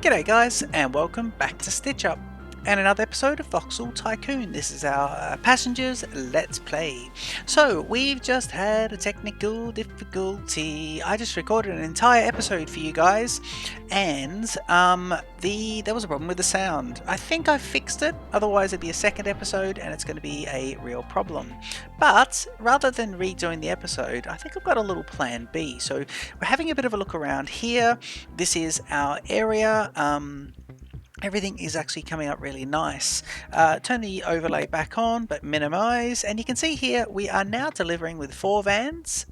G'day guys, and welcome back to Stitch Up and another episode of Voxel Tycoon. This is our Passengers Let's Play. So we've just had a technical difficulty. I just recorded an entire episode for you guys, and there was a problem with the sound. I think I fixed it, otherwise it'd be a second episode and it's going to be a real problem. But rather than redoing the episode, I think I've got a little plan B. So we're having a bit of a look around here. This is our area. Everything is actually coming up really nice. Turn the overlay back on, but minimize, and you can see here we are now delivering with 4 vans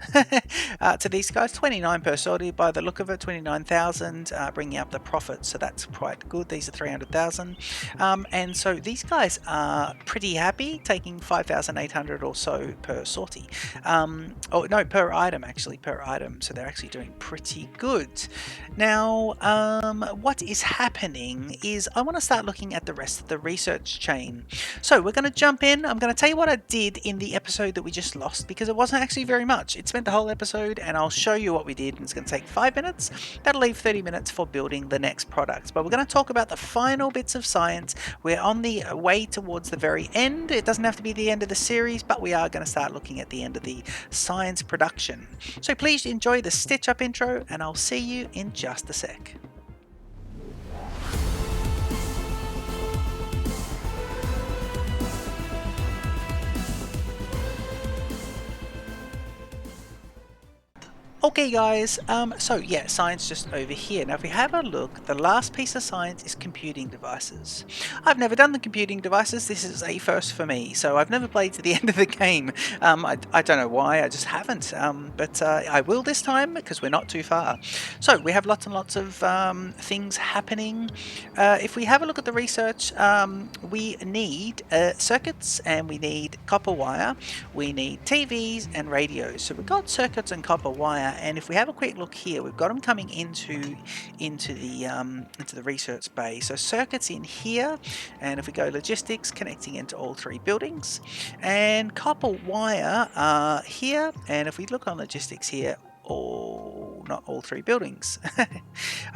to these guys. 29 per sortie by the look of it, 29,000, bringing up the profit, so that's quite good. These are 300,000, and so these guys are pretty happy, taking 5,800 or so per sortie. Oh no, per item actually, per item. So they're actually doing pretty good. Now, what is happening is I want to start looking at the rest of the research chain. So we're going to jump in. I'm going to tell you what I did in the episode that we just lost, because it wasn't actually very much. It spent the whole episode, and I'll show you what we did, and it's going to take 5 minutes. That'll leave 30 minutes for building the next product. But we're going to talk about the final bits of science. We're on the way towards the very end. It doesn't have to be the end of the series, but we are going to start looking at the end of the science production. So please enjoy the Stitch Up intro, and I'll see you in just a sec. Okay guys, so yeah, science just over here. Now if we have a look, the last piece of science is computing devices. I've never done the computing devices. This is a first for me, so I've never played to the end of the game. I don't know why, I just haven't, but I will this time because we're not too far. So we have lots and lots of things happening. If we have a look at the research, we need circuits, and we need copper wire, we need TVs and radios. So we've got circuits and copper wire. And if we have a quick look here, we've got them coming into the research bay. So circuits in here, and if we go logistics, connecting into all 3 buildings, and copper wire here. And if we look on logistics here, not all 3 buildings.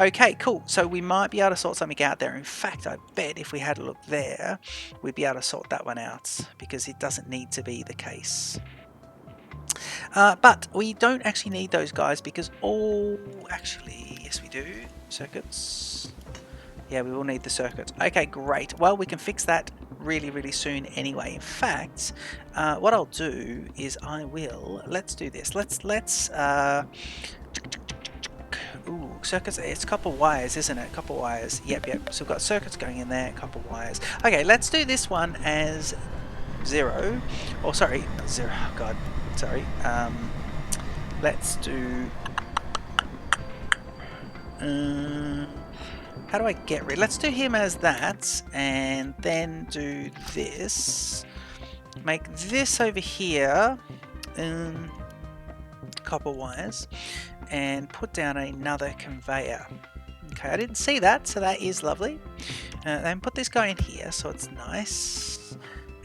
Okay, cool. So we might be able to sort something out there. In fact, I bet if we had a look there, we'd be able to sort that one out, because it doesn't need to be the case. But we don't actually need those guys, because actually, yes we do. Circuits. Yeah, we will need the circuits. Okay, great. Well, we can fix that really soon anyway. In fact, what I'll do is let's do this. Let's ooh, circuits, it's copper wires, isn't it? Copper wires. Yep. So we've got circuits going in there, copper wires. Okay, let's do this one as 0. Oh, sorry, 0. Oh, God. Sorry. Let's do. How do I get rid? Let's do him as that, and then do this. Make this over here. Copper wires, and put down another conveyor. Okay, I didn't see that, so that is lovely. Then put this guy in here, so it's nice.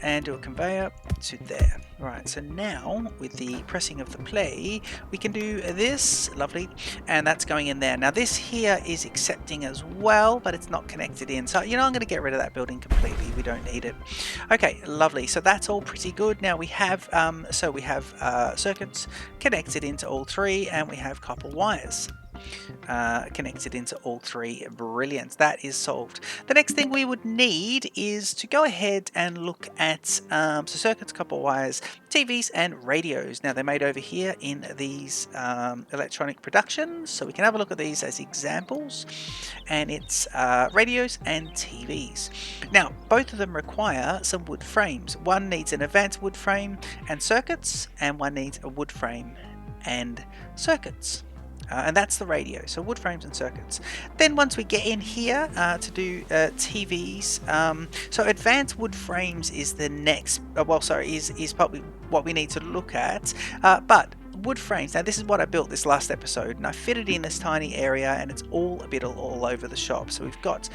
And do a conveyor to there. Right, so now with the pressing of the play, we can do this, lovely, and that's going in there. Now this here is accepting as well, but it's not connected in. So, I'm going to get rid of that building completely. We don't need it. Okay, lovely. So that's all pretty good. Now we have, circuits connected into all 3, and we have copper wires connected into all 3. Brilliant. That is solved. The next thing we would need is to go ahead and look at so circuits, copper wires, TVs and radios. Now they're made over here in these electronic productions, so we can have a look at these as examples, and it's radios and TVs. Now both of them require some wood frames. One needs an advanced wood frame and circuits, and one needs a wood frame and circuits. And that's the radio, so wood frames and circuits. Then once we get in here to do TVs, so advanced wood frames is the next, is probably what we need to look at, but wood frames, now this is what I built this last episode, and I fitted in this tiny area, and it's all a bit all over the shop. So we've got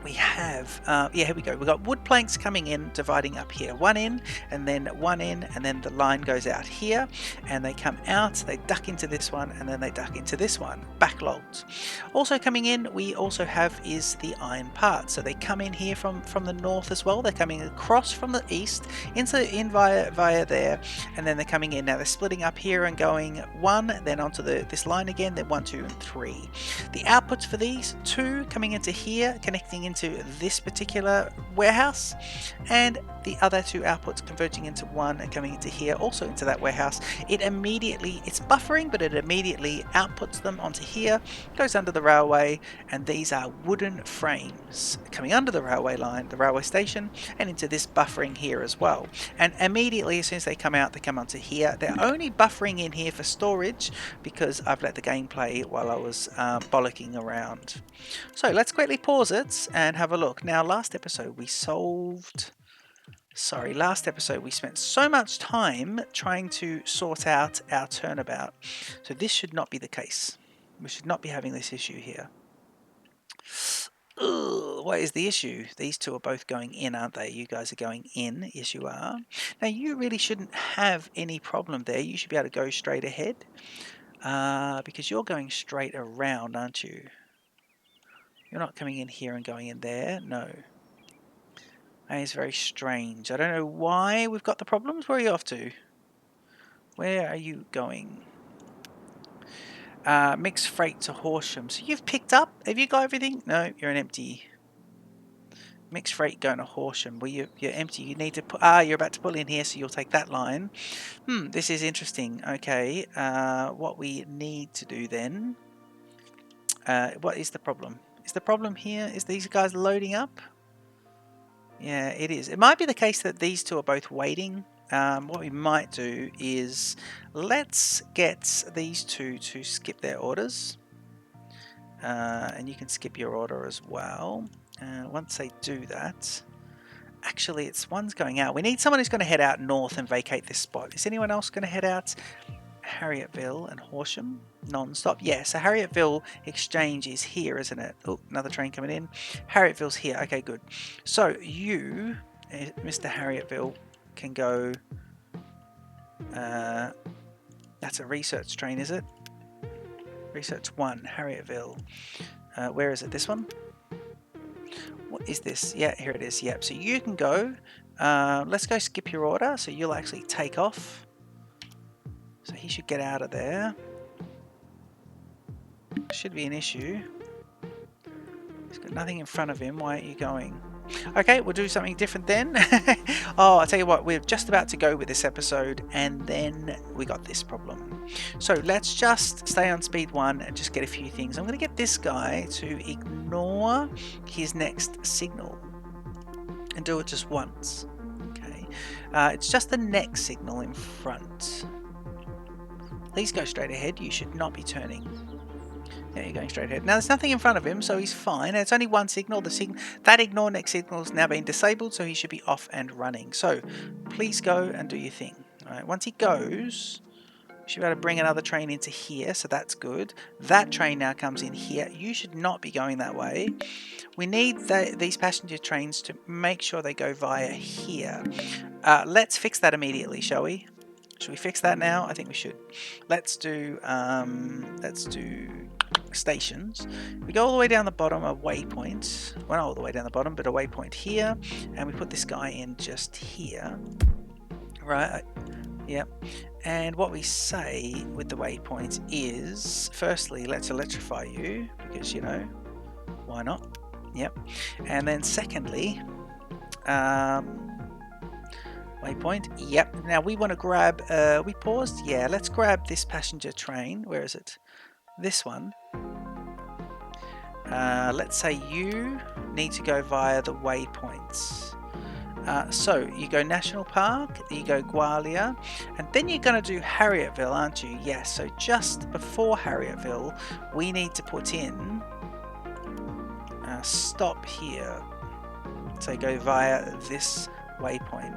we have, yeah, here we go. We've got wood planks coming in, dividing up here. One in, and then one in, and then the line goes out here, and they come out, they duck into this one, and then they duck into this one. Backlogged. Also coming in, we also have is the iron part. So they come in here from the north as well. They're coming across from the east, in via there, and then they're coming in. Now they're splitting up here and going one, then onto this line again, then 1, 2, and 3. The outputs for these, 2 coming into here, connecting into this particular warehouse, and the other 2 outputs converging into 1 and coming into here, also into that warehouse. It's buffering, but it immediately outputs them onto here, goes under the railway, and these are wooden frames coming under the railway line, the railway station, and into this buffering here as well. And immediately, as soon as they come out, they come onto here. They're only buffering in here for storage because I've let the game play while I was bollocking around. So let's quickly pause it and have a look. Now, last episode we spent so much time trying to sort out our turnabout. So this should not be the case. We should not be having this issue here. Ugh, what is the issue? These 2 are both going in, aren't they? You guys are going in. Yes, you are. Now, you really shouldn't have any problem there. You should be able to go straight ahead because you're going straight around, aren't you? You're not coming in here and going in there. No. That is very strange. I don't know why we've got the problems. Where are you off to? Where are you going? Mixed freight to Horsham. So you've picked up? Have you got everything? No, you're an empty. Mixed freight going to Horsham. Well, you're empty. You need to put... you're about to pull in here, so you'll take that line. This is interesting. Okay, what we need to do then... what is the problem? Is the problem here? Is these guys loading up? Yeah, it is. It might be the case that these 2 are both waiting. What we might do is let's get these 2 to skip their orders. And you can skip your order as well. Once they do that, actually it's one's going out. We need someone who's going to head out north and vacate this spot. Is anyone else going to head out? Harrietville and Horsham non-stop. Yeah, so Harrietville exchange is here, isn't it? Oh, another train coming in. Harrietville's here. Okay, good. So you, Mr. Harrietville, can go... that's a research train, is it? Research 1, Harrietville. Where is it? This one? What is this? Yeah, here it is. Yep, so you can go. Let's go skip your order. So you'll actually take off. So he should get out of there. Should be an issue. He's got nothing in front of him. Why aren't you going? Okay, we'll do something different then. Oh, I'll tell you what, we're just about to go with this episode and then we got this problem. So let's just stay on speed 1 and just get a few things. I'm going to get this guy to ignore his next signal and do it just once. Okay, it's just the next signal in front. Please go straight ahead. You should not be turning. Yeah, you're going straight ahead. Now, there's nothing in front of him, so he's fine. It's only one signal. That ignore next signal has now been disabled, so he should be off and running. So, please go and do your thing. All right, once he goes, you should be able to bring another train into here, so that's good. That train now comes in here. You should not be going that way. We need these passenger trains to make sure they go via here. Let's fix that immediately, shall we? Should we fix that now? I think we should. Let's do stations. We go all the way down the bottom, a waypoint. Well, not all the way down the bottom, but a waypoint here, and we put this guy in just here. Right? Yep. And what we say with the waypoint is, firstly, let's electrify you because why not? Yep. And then secondly, waypoint. Yep. Now we want to grab. We paused. Yeah. Let's grab this passenger train. Where is it? This one. Let's say you need to go via the waypoints. So you go National Park, you go Gwalia, and then you're going to do Harrietville, aren't you? Yes. So just before Harrietville, we need to put in stop here. So go via this waypoint.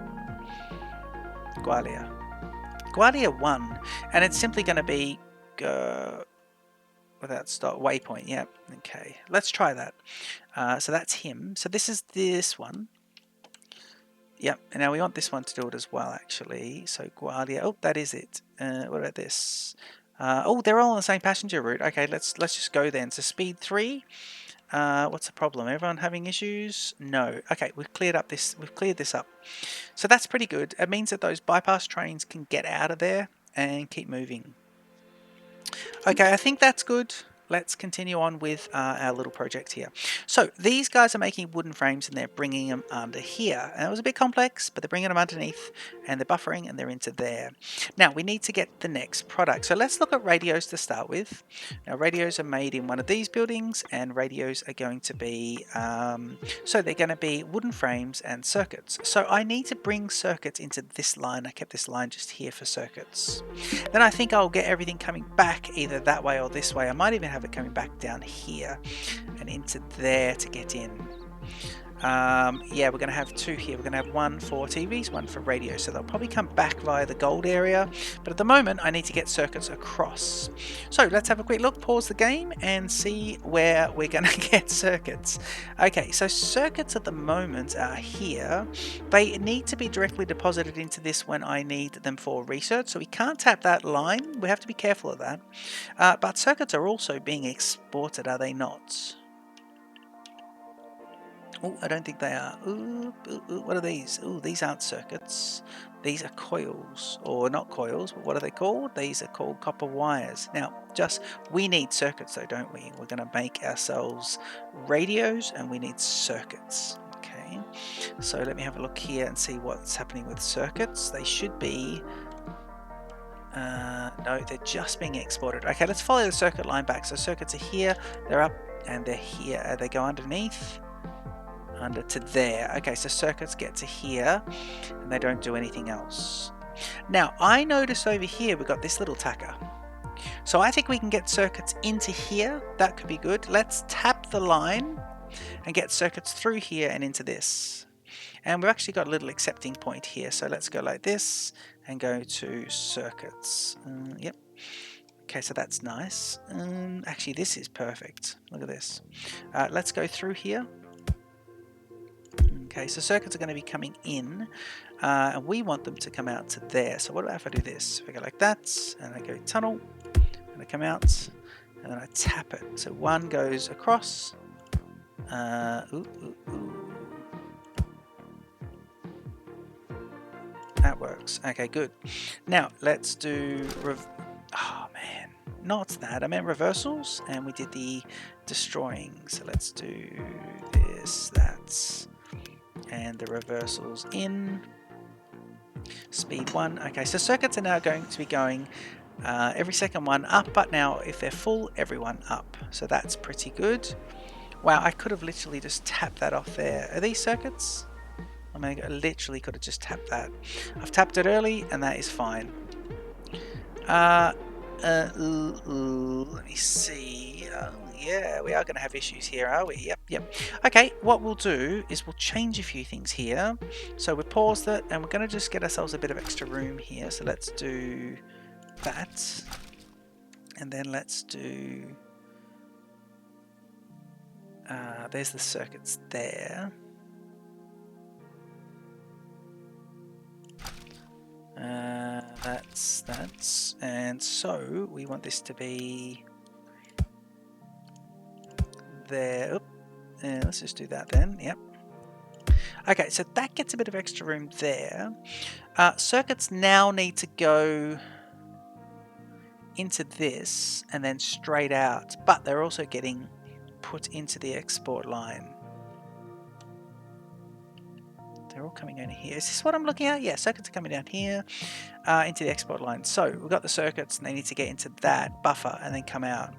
Gwalia 1, and it's simply going to be without stop waypoint. Yep. Okay, let's try that. So that's him. So this is this one. Yep, and now we want this one to do it as well, actually. So Guardia. Oh, that is it. What about this? Oh, they're all on the same passenger route. Okay, let's just go then. So speed 3. What's the problem? Everyone having issues? No. Okay, we've cleared this up. So that's pretty good. It means that those bypass trains can get out of there and keep moving. Okay, I think that's good. Let's continue on with our little project here. So these guys are making wooden frames and they're bringing them under here. And it was a bit complex, but they're bringing them underneath and they're buffering and they're into there. Now we need to get the next product. So let's look at radios to start with. Now radios are made in one of these buildings and radios are going to be, so they're going to be wooden frames and circuits. So I need to bring circuits into this line. I kept this line just here for circuits. Then I think I'll get everything coming back either that way or this way. I might even have it coming back down here and into there to get in. Yeah, we're going to have 2 here. We're going to have 1 for TVs, 1 for radio. So they'll probably come back via the gold area. But at the moment, I need to get circuits across. So let's have a quick look, pause the game, and see where we're going to get circuits. Okay, so circuits at the moment are here. They need to be directly deposited into this when I need them for research. So we can't tap that line. We have to be careful of that. But circuits are also being exported, are they not? Oh, I don't think they are. Ooh, what are these? Ooh, these aren't circuits. These are coils, or not coils, but what are they called? These are called copper wires. Now, we need circuits though, don't we? We're going to make ourselves radios and we need circuits. Okay, so let me have a look here and see what's happening with circuits. They should be... no, they're just being exported. Okay, let's follow the circuit line back. So circuits are here, they're up, and they're here. They go underneath. Under to there. Okay, so circuits get to here and they don't do anything else. Now I notice over here we've got this little tacker, so I think we can get circuits into here. That could be good. Let's tap the line and get circuits through here and into this, and we've actually got a little accepting point here, so let's go like this and go to circuits. Yep. Okay, so that's nice. Actually this is perfect. Look at this. Let's go through here. Okay, so circuits are going to be coming in, and we want them to come out to there. So what about if I do this? If I go like that, and I go tunnel, and I come out, and then I tap it. So 1 goes across. That works. Okay, good. Now let's do... oh man, not that. I meant reversals, and we did the destroying. So let's do this, that's... and the reversals in speed 1. Okay, so circuits are now going to be going every second one up, but now if they're full, everyone up. So that's pretty good. Wow, I could have literally just tapped that off there. Are these circuits? I mean, I literally could have just tapped that. I've tapped it early and that is fine. Let me see. Yeah, we are going to have issues here, are we? Yep. Okay, what we'll do is we'll change a few things here. So we paused it, and we're going to just get ourselves a bit of extra room here. So let's do that. And then let's do... there's the circuits there. That's... and so we want this to be... there. Let's just do that then. Yep. Okay, so that gets a bit of extra room there. Circuits now need to go into this and then straight out, but they're also getting put into the export line. They're all coming in here. Is this what I'm looking at? Yeah, circuits are coming down here into the export line. So we've got the circuits and they need to get into that buffer and then come out.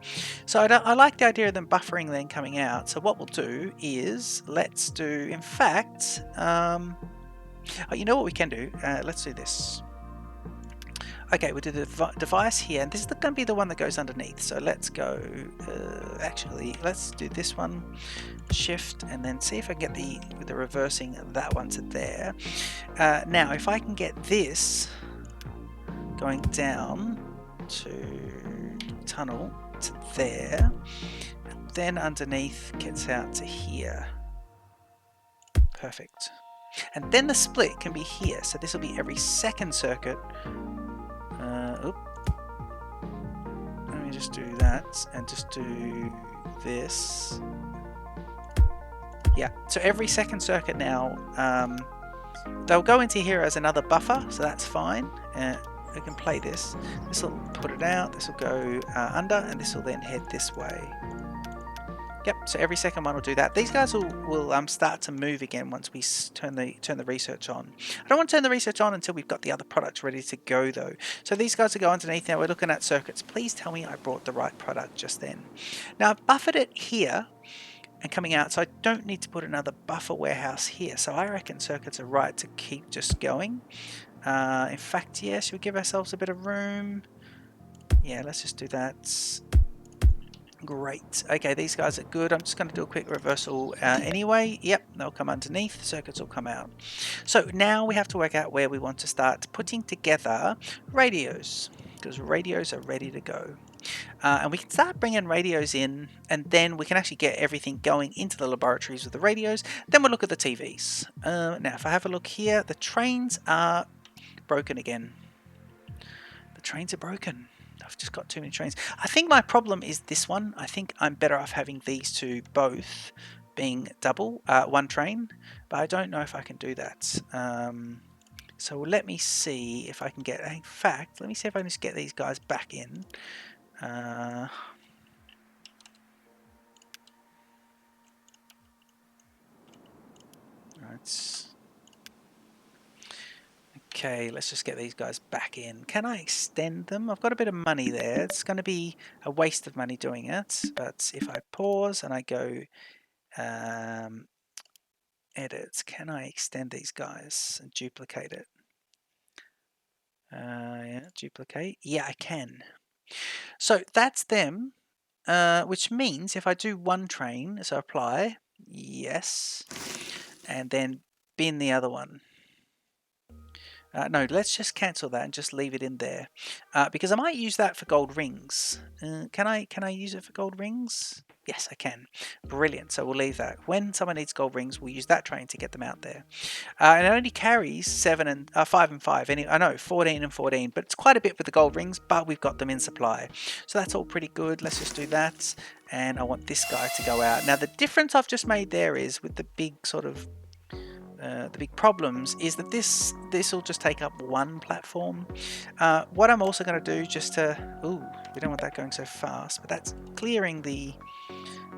So I like the idea of them buffering then coming out. So what we'll do is let's do, in fact, you know what we can do? Let's do this. Okay, we'll do the device here, and this is going to be the one that goes underneath. So let's go, actually, let's do this one, shift, and then see if I can get the reversing that one to there. Now, if I can get this going down to tunnel to there. And then underneath gets out to here. Perfect. And then the split can be here. So this will be every second circuit. Let me just do that and just do this. Yeah, so every second circuit now, they'll go into here as another buffer, so that's fine. We can play this. This will put it out, this will go under, and this will then head this way. Yep, so every second one will do that. These guys will start to move again once we turn the research on. I don't want to turn the research on until we've got the other products ready to go though. So these guys will go underneath now. We're looking at circuits. Please tell me I brought the right product just then. Now I've buffered it here and coming out, so I don't need to put another buffer warehouse here. So I reckon circuits are right to keep just going. In fact, yeah, should we give ourselves a bit of room? Yeah, let's just do that. Great. Okay, these guys are good. I'm just going to do a quick reversal anyway. Yep, they'll come underneath. Circuits will come out. So now we have to work out where we want to start putting together radios, because radios are ready to go. And we can start bringing radios in, and then we can actually get everything going into the laboratories with the radios. Then we'll look at the TVs. Now, if I have a look here, the trains are broken again. The trains are broken. I've just got too many trains. I think my problem is this one. I think I'm better off having these two both being double, one train, but I don't know if I can do that. So let me see if I can get, in fact, let me see if I can just get these guys back in. Right. Okay, let's just get these guys back in. Can I extend them? I've got a bit of money there. It's going to be a waste of money doing it. But if I pause and I go edit, can I extend these guys and duplicate it? Yeah, duplicate. Yeah, I can. So that's them, which means if I do one train, so apply, yes, and then bin the other one. No, let's just cancel that and just leave it in there, because I might use that for gold rings. Can I use it for gold rings? Yes, I can. Brilliant. So we'll leave that. When someone needs gold rings, we'll use that train to get them out there. And it only carries 5 and 5. I know 14 and 14, but it's quite a bit with the gold rings. But we've got them in supply, so that's all pretty good. Let's just do that. And I want this guy to go out. Now the difference I've just made there is with the big sort of the big problems is that this will just take up one platform. What I'm also going to do just to, we don't want that going so fast, but that's clearing the,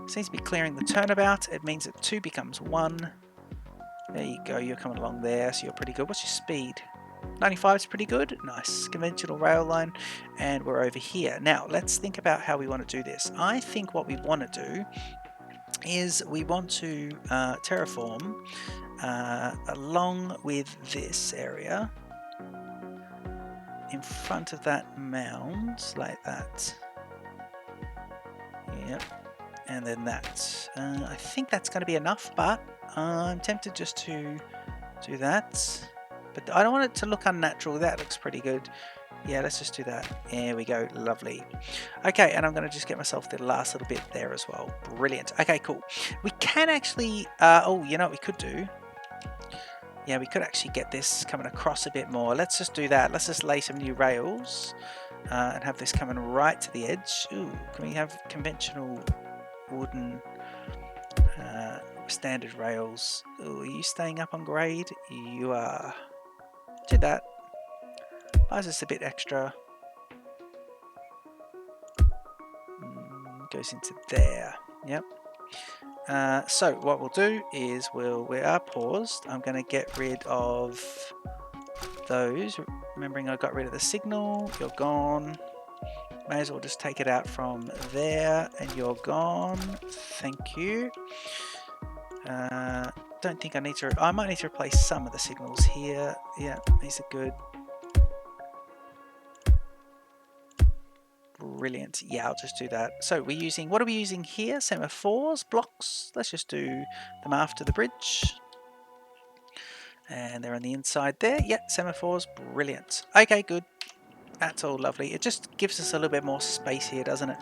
seems to be clearing the turnabout. It means that 2 becomes 1. There you go, you're coming along there, so you're pretty good. What's your speed? 95 is pretty good. Nice. Conventional rail line, and we're over here. Now let's think about how we want to do this. I think what we want to do is we want to terraform along with this area in front of that mound, like that. Yep, and then that. I think that's going to be enough, but I'm tempted just to do that. But I don't want it to look unnatural. That looks pretty good. Yeah, let's just do that. There we go. Lovely. Okay, and I'm going to just get myself the last little bit there as well. Brilliant. Okay, cool. We can actually... oh, you know what we could do? Yeah, we could actually get this coming across a bit more. Let's just do that. Let's just lay some new rails and have this coming right to the edge. Ooh, can we have conventional wooden standard rails? Ooh, are you staying up on grade? You are. Do that. Buys us a bit extra. Goes into there. Yep. So what we'll do is we are paused. I'm going to get rid of those. Remembering I got rid of the signal. You're gone. May as well just take it out from there, and you're gone. Thank you. Don't think I need to. I might need to replace some of the signals here. Yeah, these are good. Brilliant. Yeah, I'll just do that. So we're using, what are we using here? Semaphores, blocks. Let's just do them after the bridge. And they're on the inside there. Yeah, semaphores. Brilliant. Okay, good. That's all lovely. It just gives us a little bit more space here, doesn't it?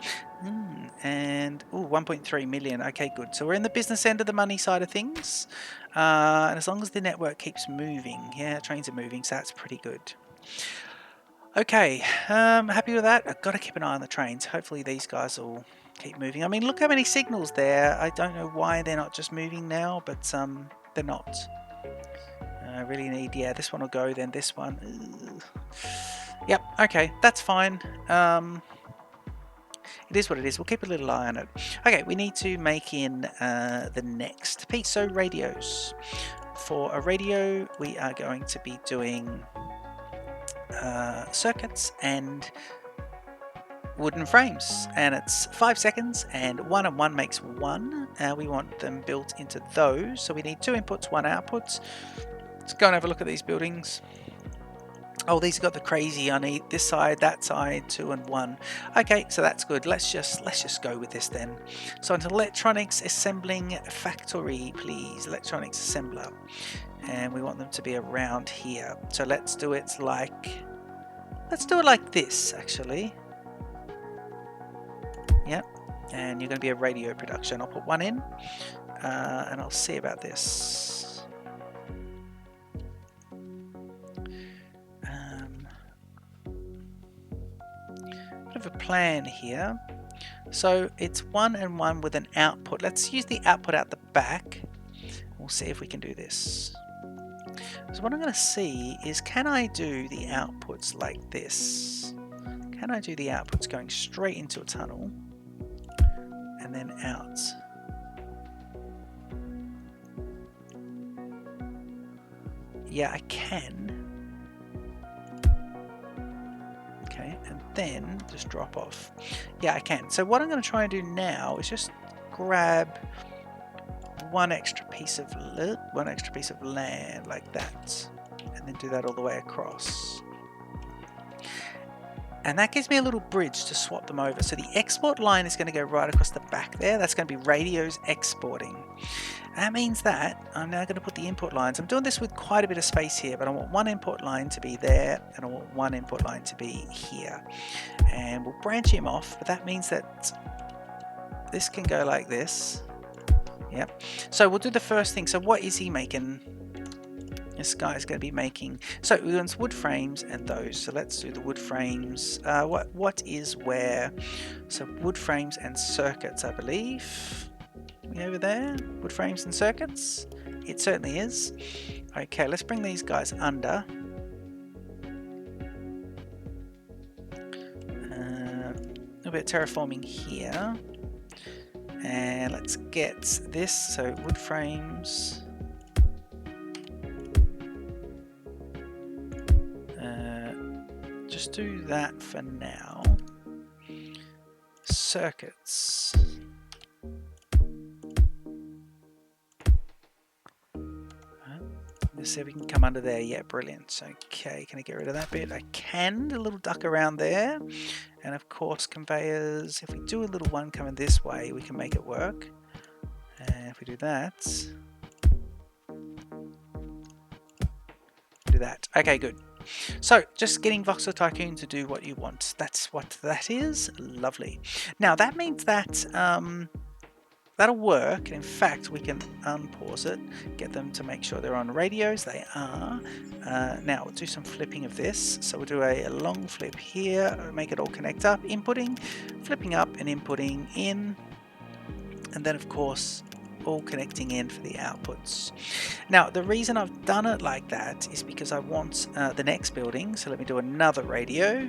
And 1.3 million. Okay, good. So we're in the business end of the money side of things. And as long as the network keeps moving, yeah, trains are moving, so that's pretty good. Okay, happy with that. I've got to keep an eye on the trains. Hopefully these guys will keep moving. I mean, look how many signals there. I don't know why they're not just moving now, but they're not. I really need, yeah, this one will go, then this one. Ugh. Yep, okay, that's fine. It is what it is. We'll keep a little eye on it. Okay, we need to make in the next piece. So radios. For a radio, we are going to be doing circuits and wooden frames, and it's 5 seconds, and 1 and 1 makes 1. We want them built into those, so we need 2 inputs, 1 output. Let's go and have a look at these buildings. Oh, these have got the crazy on this side, that side, 2 and 1. Okay, so that's good. Let's just go with this then. So into electronics assembling factory, please. Electronics assembler, and we want them to be around here. So let's do it like this, actually. Yep, and you're going to be a radio production. I'll put 1 in, and I'll see about this. Bit of a plan here. So it's 1 and 1 with an output. Let's use the output out the back. We'll see if we can do this. So what I'm going to see is, can I do the outputs like this? Can I do the outputs going straight into a tunnel and then out? Yeah, I can. Okay, and then just drop off. Yeah, I can. So what I'm going to try and do now is just grab one extra piece of land like that, and then do that all the way across. And that gives me a little bridge to swap them over. So the export line is going to go right across the back there. That's going to be radios exporting. That means that I'm now going to put the input lines. I'm doing this with quite a bit of space here, but I want one input line to be there, and I want one input line to be here. And we'll branch him off, but that means that this can go like this. Yep. So we'll do the first thing. So what is he making? This guy is going to be making, so we want wood frames and those. So let's do the wood frames. What is where? So wood frames and circuits, I believe. Over there, wood frames and circuits. It certainly is. Okay, let's bring these guys under. A little bit of terraforming here, and let's get this. So wood frames. Just do that for now. Circuits. Let's see if we can come under there. Yeah, brilliant. Okay, can I get rid of that bit? I can. A little duck around there. And of course, conveyors. If we do a little one coming this way, we can make it work. And if we do that. Do that. Okay, good. So, just getting Voxel Tycoon to do what you want. That's what that is. Lovely. Now, that means that that'll work. In fact, we can unpause it, get them to make sure they're on radios. They are. Now, we'll do some flipping of this. So we'll do a long flip here, make it all connect up, inputting, flipping up and inputting in. And then, of course, all connecting in for the outputs. Now, the reason I've done it like that is because I want the next building. So let me do another radio.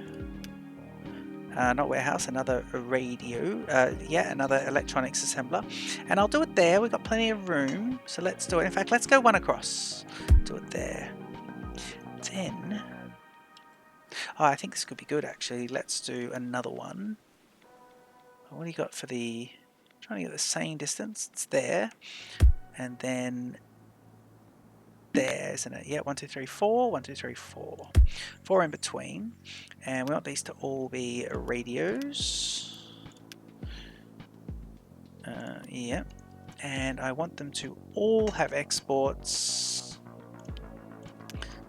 Not warehouse, another radio. Yeah, another electronics assembler. And I'll do it there. We've got plenty of room. So let's do it. In fact, let's go one across. Do it there. Then, oh, I think this could be good actually. Let's do another one. What do you got for the... Trying to get the same distance. It's there, and then there, isn't it? Yeah, 1, 2, 3, 4. 1, 2, 3, 4. 4 in between, and we want these to all be radios. Yeah, and I want them to all have exports.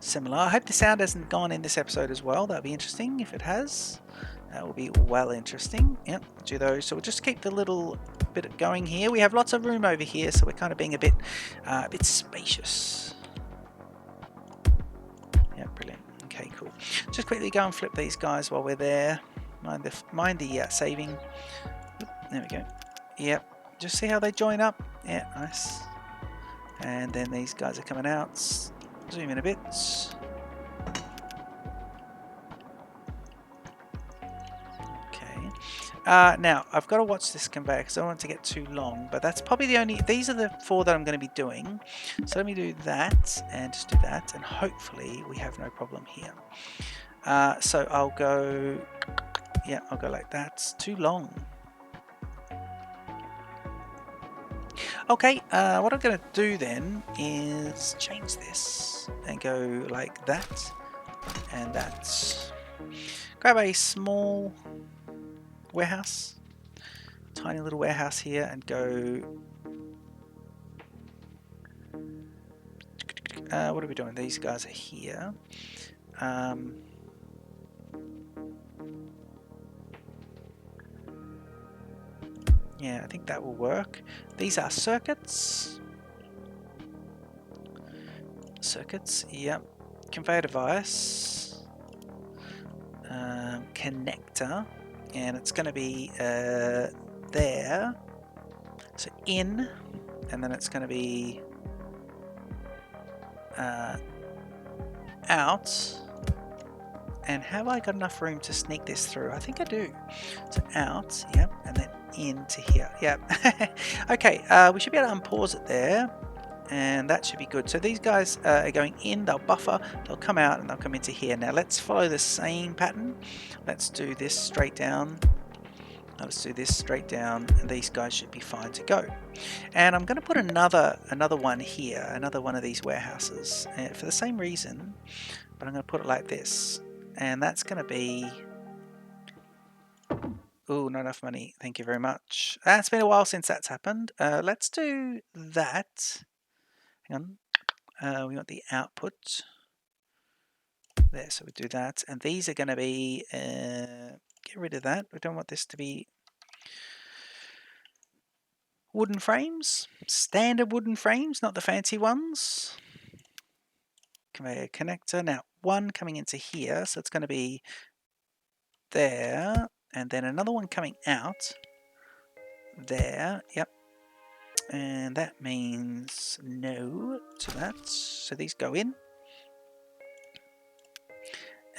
similar. I hope the sound hasn't gone in this episode as well. That'll be interesting if it has. That will be well interesting. Yep, do those. So we'll just keep the little bit going here. We have lots of room over here, so we're kind of being a bit spacious. Yeah, brilliant. Okay, cool. Just quickly go and flip these guys while we're there. Mind the saving. Oop, there we go. Yep. Just see how they join up. Yeah, nice. And then these guys are coming out. Zoom in a bit. Okay. Now, I've got to watch this conveyor because I don't want it to get too long, but that's probably the only... These are the 4 that I'm going to be doing. So let me do that and just do that, and hopefully we have no problem here. So I'll go... Yeah, I'll go like that. It's too long. Okay, what I'm going to do then is change this and go like that and that. Grab a small warehouse, tiny little warehouse here, and go... what are we doing? These guys are here. Yeah, I think that will work. These are circuits. Circuits, yep. Conveyor device. Connector. And it's going to be there. So in. And then it's going to be out. And have I got enough room to sneak this through? I think I do. So out, yep, and then into here, yep. Okay, we should be able to unpause it there, and that should be good. So these guys are going in, they'll buffer, they'll come out, and they'll come into here. Now let's follow the same pattern. Let's do this straight down. Let's do this straight down, and these guys should be fine to go. And I'm going to put another one here, another one of these warehouses, for the same reason, but I'm going to put it like this. And that's going to be... Ooh, not enough money. Thank you very much. It's been a while since that's happened. Let's do that. Hang on. We want the output. There, so we do that. And these are going to be... get rid of that. We don't want this to be... wooden frames. Standard wooden frames, not the fancy ones. Conveyor connector. Now, one coming into here. So it's going to be... there, and then another one coming out there, yep, and that means no to that, so these go in,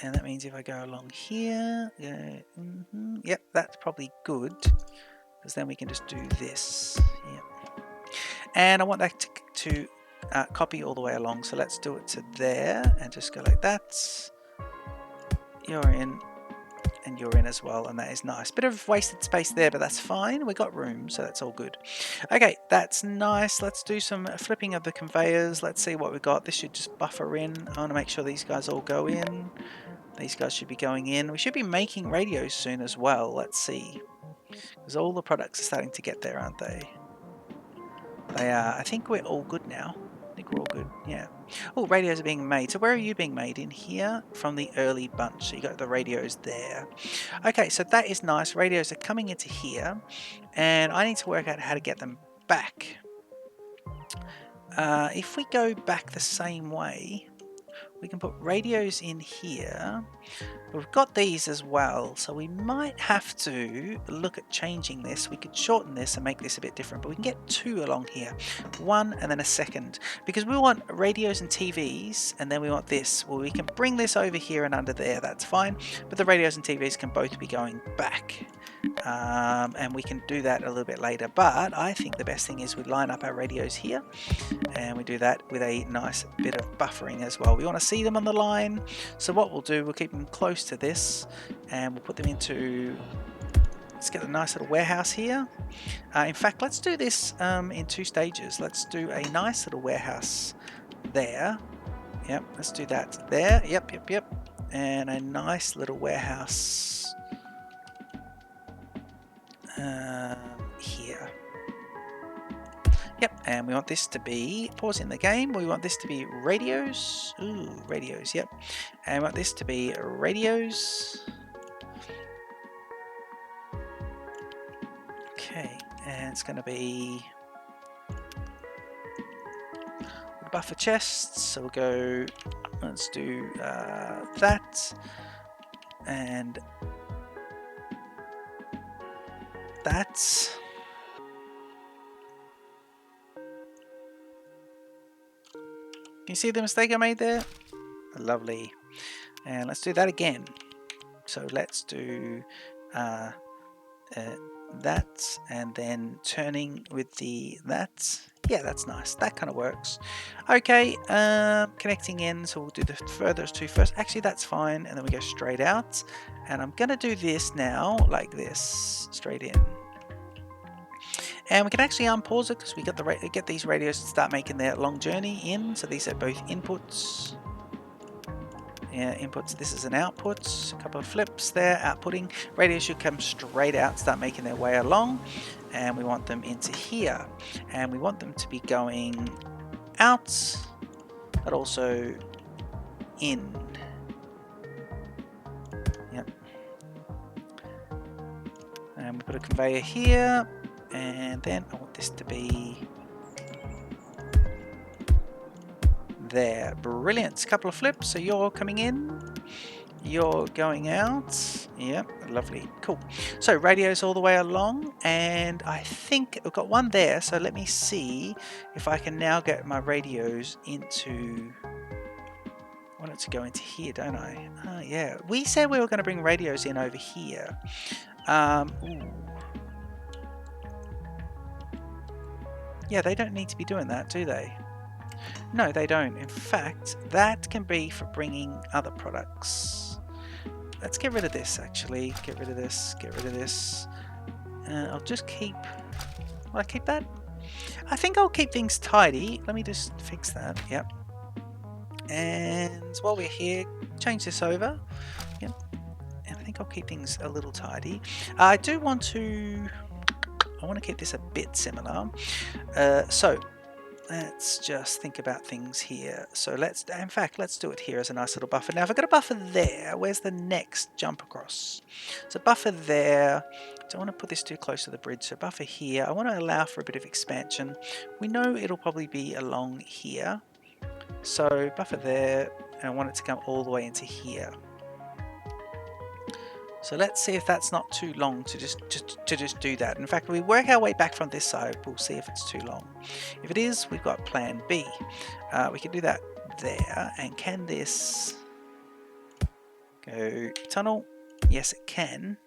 and that means if I go along here, yep, that's probably good, because then we can just do this, yep. And I want that to copy all the way along, so let's do it to there, and just go like that, you're in, and you're in as well, and that is nice. Bit of wasted space there, but that's fine. We got room, so that's all good. Okay, that's nice. Let's do some flipping of the conveyors. Let's see what we got. This should just buffer in. I want to make sure these guys all go in. These guys should be going in. We should be making radios soon as well. Let's see. Because all the products are starting to get there, aren't they? They are. I think we're all good now. I think we're all good, yeah. Oh, radios are being made. So where are you being made? In here from the early bunch. So you got the radios there. Okay, so that is nice. Radios are coming into here, and I need to work out how to get them back. If we go back the same way, we can put radios in here. We've got these as well, so we might have to look at changing this. We could shorten this and make this a bit different, but we can get 2 along here. 1 and then a second, because we want radios and TVs, and then we want this. Well, we can bring this over here and under there, that's fine, but the radios and TVs can both be going back. And we can do that a little bit later, but I think the best thing is we line up our radios here, and we do that with a nice bit of buffering as well. We want to see them on the line, so what we'll do, we'll keep them close to this, and we'll put them into... Let's get a nice little warehouse here. In fact, let's do this in 2 stages. Let's do a nice little warehouse there. Yep, let's do that there. Yep. And a nice little warehouse here. Yep, and we want this to be, pausing the game, we want this to be radios. Ooh, radios, yep. And we want this to be radios. Okay, and it's going to be buffer chests, so we'll go, let's do that, and that. Can you see the mistake I made there? Lovely. And let's do that again. So let's do that, and then turning with the that. Yeah, that's nice. That kind of works. Okay, connecting in. So we'll do the furthest two first. Actually, that's fine. And then we go straight out. And I'm going to do this now, like this, straight in. And we can actually unpause it because we get these radios to start making their long journey in. So these are both inputs. Yeah, inputs. This is an output. A couple of flips there. Outputting. Radios should come straight out, start making their way along. And we want them into here. And we want them to be going out, but also in. Yep. And we put a conveyor here. And then I want this to be there. Brilliant. Couple of flips. So you're coming in, you're going out. Yep, lovely. Cool. So radios all the way along, and I think I've got one there. So let me see if I can now get my radios into. I want it to go into here, don't I? Oh, yeah. We said we were going to bring radios in over here. Ooh. Yeah, they don't need to be doing that, do they? No, they don't. In fact, that can be for bringing other products. Let's get rid of this, actually. Get rid of this. Get rid of this. I'll just keep... Will I keep that? I think I'll keep things tidy. Let me just fix that. Yep. And while we're here, change this over. Yep. And I think I'll keep things a little tidy. I do want to... I want to keep this a bit similar. So let's just think about things here. So let's do it here as a nice little buffer. Now if I've got a buffer there, where's the next jump across? So buffer there. Don't want to put this too close to the bridge. So buffer here. I want to allow for a bit of expansion. We know it'll probably be along here. So buffer there, and I want it to come all the way into here. So let's see if that's not too long to just do that. In fact, we work our way back from this side. We'll see if it's too long. If it is, we've got plan B. We can do that there. And can this go tunnel? Yes, it can.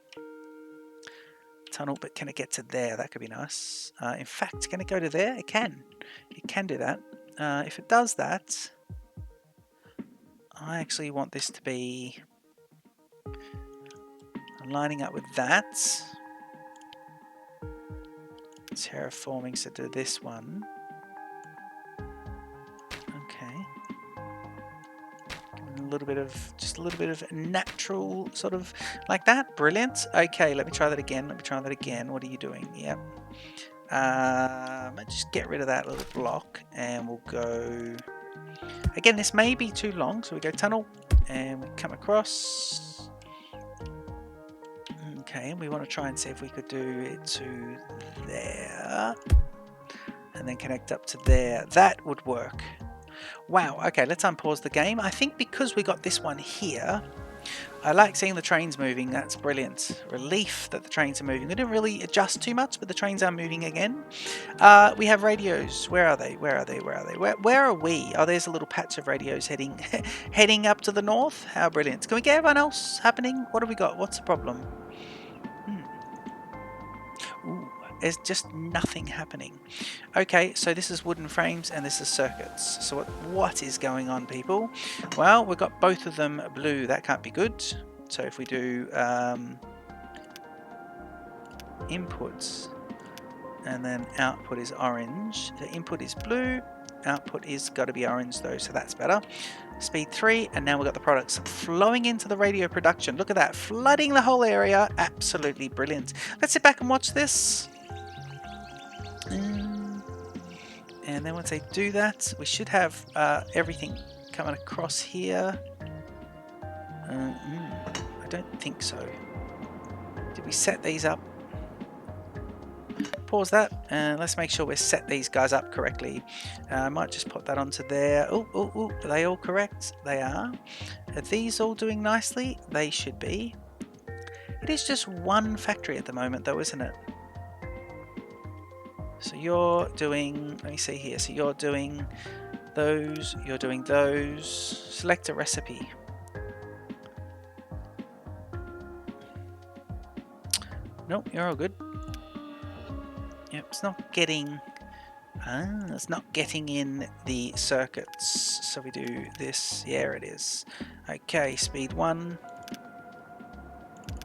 Tunnel, but can it get to there? That could be nice. In fact, can it go to there? It can. It can do that. If it does that, I actually want this to be lining up with that. Terraforming, so do this one. Okay. Just a little bit of natural sort of like that. Brilliant. Okay, let me try that again. What are you doing? Yep. Just get rid of that little block and we'll go. Again, this may be too long, so we go tunnel and we come across. Okay, and we want to try and see if we could do it to there and then connect up to there. That would work. Wow, okay, let's unpause the game. I think because we got this one here, I like seeing the trains moving. That's brilliant. Relief that the trains are moving. We didn't really adjust too much, but the trains are moving again. We have radios. Where are they? Where are we? Oh, there's a little patch of radios heading up to the north. How brilliant. Can we get everyone else happening? What have we got? What's the problem? Ooh, there's just nothing happening. Okay, so this is wooden frames and this is circuits. So what is going on, people? Well, we've got both of them blue. That can't be good. So if we do inputs and then output is orange. The input is blue. Output is got to be orange though, so that's better. Speed 3, and now we've got the products flowing into the radio production. Look at that, flooding the whole area. Absolutely brilliant. Let's sit back and watch this. And then once they do that, we should have everything coming across here. I don't think so. Did we set these up? Pause that and let's make sure we set these guys up correctly. I might just put that onto there. Oh, are they all correct? They are. Are these all doing nicely? They should be. It is just one factory at the moment though, isn't it? So you're doing, let me see here, so you're doing those, you're doing those. Select a recipe. Nope, you're all good. Yep, it's not getting in the circuits. So we do this. Yeah, it is. Okay, speed 1.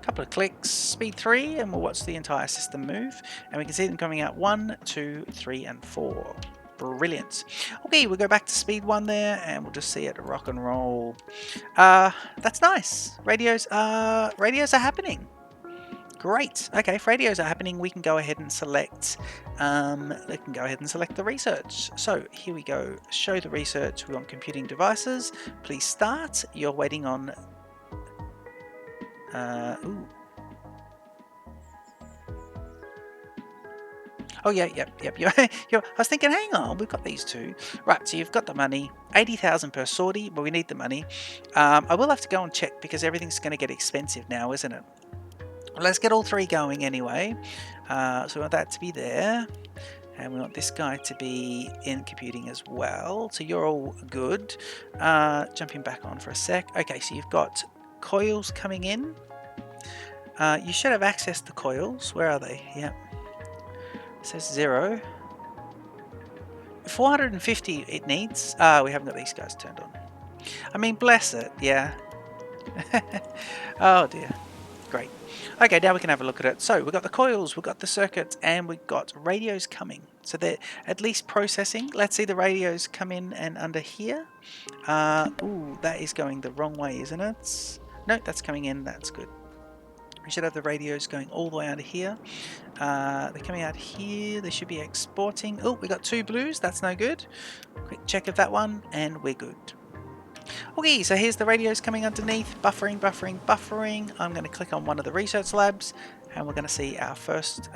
Couple of clicks. Speed 3, and we'll watch the entire system move. And we can see them coming out 1, 2, 3, and 4. Brilliant. Okay, we'll go back to speed 1 there, and we'll just see it rock and roll. That's nice. Radios are happening. Great. Okay, if radios are happening, we can go ahead and select. They can go ahead and select the research. So here we go. Show the research. We want computing devices. Please start. You're waiting on. Ooh. Oh yeah, yep. I was thinking, hang on, we've got these two. Right, so you've got the money, 80,000 per sortie, but we need the money. I will have to go and check because everything's going to get expensive now, isn't it? Let's get all 3 going anyway. So we want that to be there. And we want this guy to be in computing as well. So you're all good. Jumping back on for a sec. Okay, so you've got coils coming in. You should have access to coils. Where are they? Yep. It says 0. 450 it needs. We haven't got these guys turned on. I mean, bless it. Yeah. Oh dear. Great. Okay, now we can have a look at it. So we've got the coils, we've got the circuits, and we've got radios coming. So they're at least processing. Let's see the radios come in and under here. Ooh, that is going the wrong way, isn't it? No, that's coming in. That's good. We should have the radios going all the way under here. They're coming out here. They should be exporting. Oh, we got 2 blues. That's no good. Quick check of that one, and we're good. Okay, so here's the radios coming underneath, buffering. I'm going to click on one of the research labs, and we're going to see our first,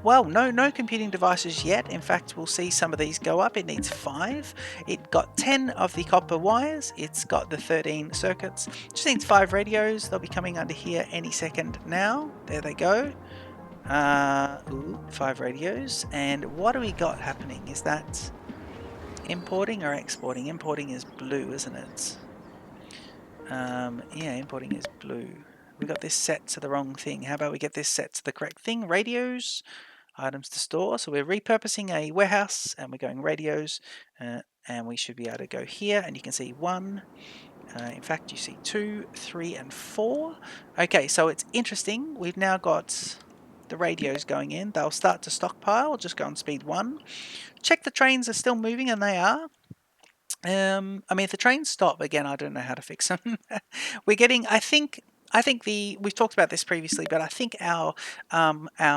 well, no computing devices yet. In fact, we'll see some of these go up. It needs 5. It got 10 of the copper wires. It's got the 13 circuits. Just needs 5 radios. They'll be coming under here any second now. There they go. Ooh, 5 radios. And what do we got happening? Is that importing or exporting? Importing is blue, isn't it? Yeah, importing is blue. We got this set to the wrong thing. How about we get this set to the correct thing? Radios, items to store. So we're repurposing a warehouse and we're going radios, and we should be able to go here and you can see 1. In fact, you see 2, 3, and 4. Okay, so it's interesting. We've now got the radios going in. They'll start to stockpile. Just go on speed 1. Check the trains are still moving, and they are. I mean, if the trains stop again, I don't know how to fix them. We're getting, I think we've talked about this previously, but I think our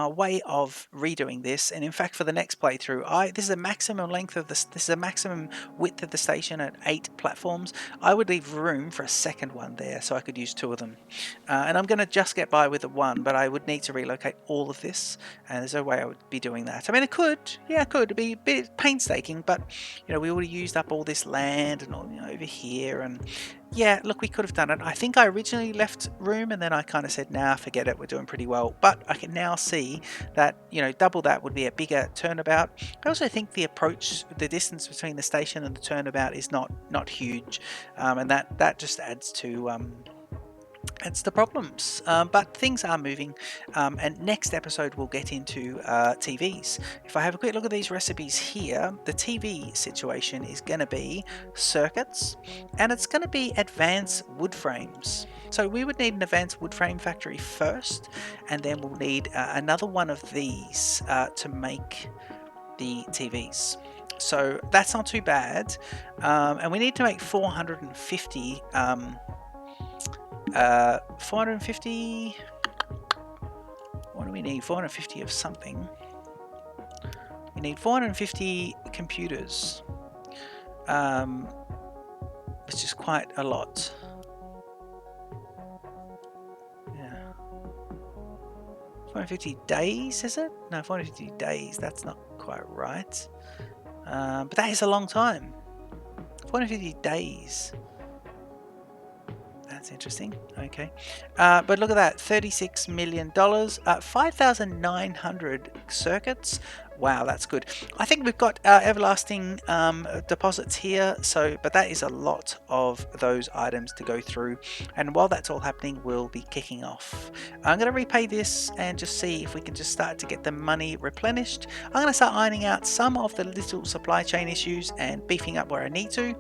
way of redoing this, and in fact for the next playthrough, this is a maximum length of this is a maximum width of the station at 8 platforms. I would leave room for a second one there, so I could use 2 of them. And I'm going to just get by with the 1, but I would need to relocate all of this, and there's no way I would be doing that. I mean, it could, yeah, it could. It'd be a bit painstaking, but you know, we would have used up all this land and all, you know, over here, and yeah, look, we could have done it. I think I originally left room and then I kind of said, nah, forget it, we're doing pretty well. But I can now see that, you know, double that would be a bigger turnabout. I also think the approach, the distance between the station and the turnabout is not huge, and that just adds to it's the problems, but things are moving, and next episode we'll get into TVs. If I have a quick look at these recipes here, the TV situation is going to be circuits, and it's going to be advanced wood frames. So we would need an advanced wood frame factory first, and then we'll need another one of these to make the TVs. So that's not too bad, and we need to make 450 450, what do we need? 450 of something. We You need 450 computers, which is quite a lot. Yeah. 450 days, is it? No, 450 days. That's not quite right. But that is a long time. 450 days. That's interesting. Okay. But look at that. $36 million. 5,900 circuits. Wow, that's good. I think we've got everlasting deposits here. But that is a lot of those items to go through. And while that's all happening, we'll be kicking off. I'm going to repay this and just see if we can just start to get the money replenished. I'm going to start ironing out some of the little supply chain issues and beefing up where I need to.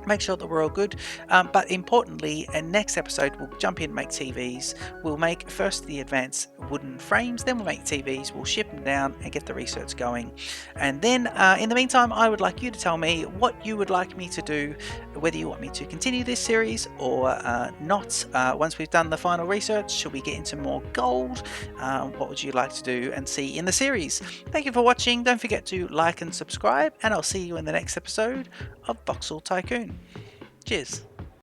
Make sure that we're all good, but importantly, in next episode we'll jump in and make TVs. We'll make first the advanced wooden frames, then we'll make TVs, we'll ship them down and get the research going. And then in the meantime, I would like you to tell me what you would like me to do, whether you want me to continue this series or not. Once we've done the final research, should we get into more gold? What would you like to do and see in the series? Thank you for watching. Don't forget to like and subscribe, and I'll see you in the next episode of Voxel Tycoon. Cheers.